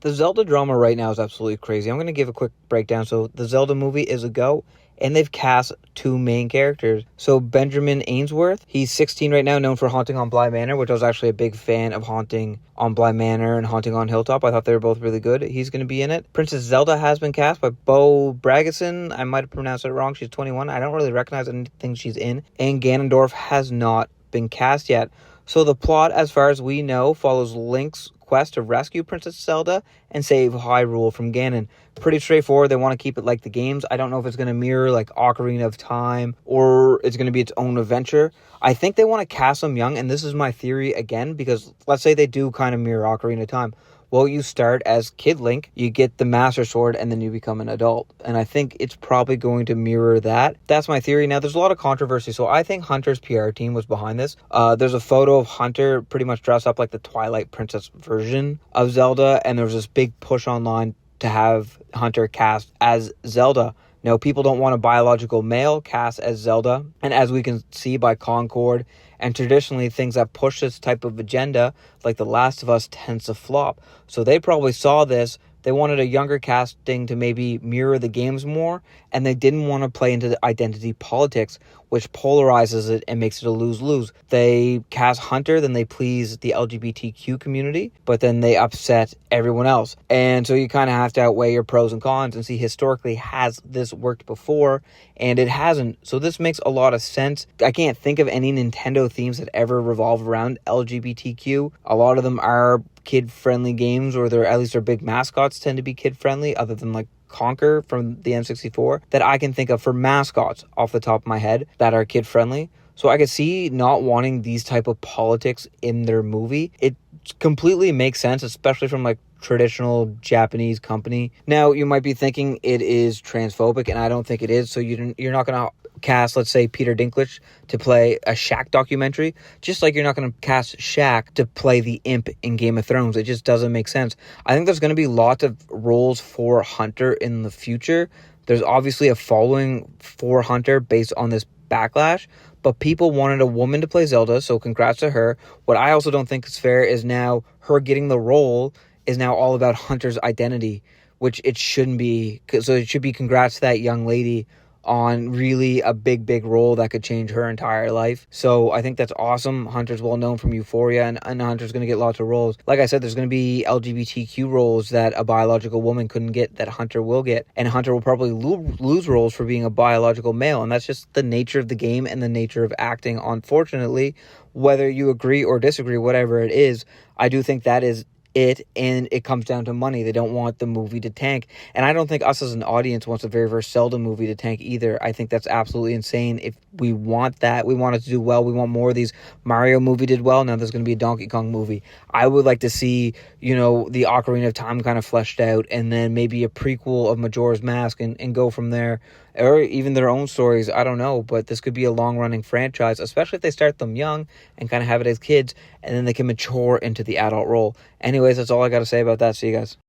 The Zelda drama right now is absolutely crazy. I'm going to give a quick breakdown. So the Zelda movie is a go, and they've cast two main characters. So Benjamin Ainsworth, he's 16 right now, known for Haunting on Bly Manor, which I was actually a big fan of Haunting on Bly Manor and Haunting on Hilltop. I thought they were both really good. He's going to be in it. Princess Zelda has been cast by Bo Bragason. I might have pronounced it wrong. She's 21. I don't really recognize anything she's in. And Ganondorf has not been cast yet. So the plot, as far as we know, follows Link's quest to rescue Princess Zelda and save Hyrule from Ganon. Pretty straightforward. They want to keep it like the games. I don't know if it's going to mirror like Ocarina of Time or it's going to be its own adventure. I think they want to cast them young, and this is my theory again, because let's say they do kind of mirror Ocarina of Time. Well, you start as Kid Link, you get the Master Sword, and then you become an adult. And I think it's probably going to mirror that. That's my theory. Now, there's a lot of controversy, so I think Hunter's PR team was behind this. There's a photo of Hunter pretty much dressed up like the Twilight Princess version of Zelda, and there was this big push online to have Hunter cast as Zelda. Now, people don't want a biological male cast as Zelda, and as we can see by Concord, and traditionally things that push this type of agenda, like The Last of Us, tends to flop. So they probably saw this. They wanted a younger casting to maybe mirror the games more, and they didn't want to play into the identity politics, which polarizes it and makes it a lose-lose. They cast Hunter, then they please the LGBTQ community, but then they upset everyone else. And so you kind of have to outweigh your pros and cons and see historically, has this worked before? And it hasn't. So this makes a lot of sense. I can't think of any Nintendo themes that ever revolve around LGBTQ. A lot of them are kid-friendly games, or at least their big mascots tend to be kid-friendly, other than like Conker from the N64, that I can think of for mascots off the top of my head that are kid-friendly. So I could see not wanting these type of politics in their movie. It completely makes sense, especially from like traditional Japanese company. Now, you might be thinking it is transphobic, and I don't think it is. So you're not going to cast, let's say, Peter Dinklage to play a Shaq documentary, just like you're not going to cast Shaq to play the imp in Game of Thrones. It just doesn't make sense. I think there's going to be lots of roles for Hunter in the future. There's obviously a following for Hunter based on this backlash, but people wanted a woman to play Zelda, so congrats to her. What I also don't think is fair is now her getting the role is now all about Hunter's identity, which it shouldn't be. So it should be congrats to that young lady on really a big role that could change her entire life. So I think that's awesome. Hunter's well known from Euphoria, and Hunter's going to get lots of roles. Like I said, there's going to be LGBTQ roles that a biological woman couldn't get that Hunter will get, and Hunter will probably lose roles for being a biological male, and that's just the nature of the game and the nature of acting, unfortunately. Whether you agree or disagree, whatever it is, I do think that is it, and it comes down to money. They don't want the movie to tank, and I don't think us as an audience wants a very first Zelda movie to tank either. I think that's absolutely insane. If we want that, we want it to do well. We want more of these. Mario movie did well. Now there's going to be a Donkey Kong movie. I would like to see, the Ocarina of Time kind of fleshed out, and then maybe a prequel of Majora's Mask, and go from there, or even their own stories. I don't know, but this could be a long-running franchise, especially if they start them young and kind of have it as kids, and then they can mature into the adult role. Anyways, that's all I got to say about that. See you guys.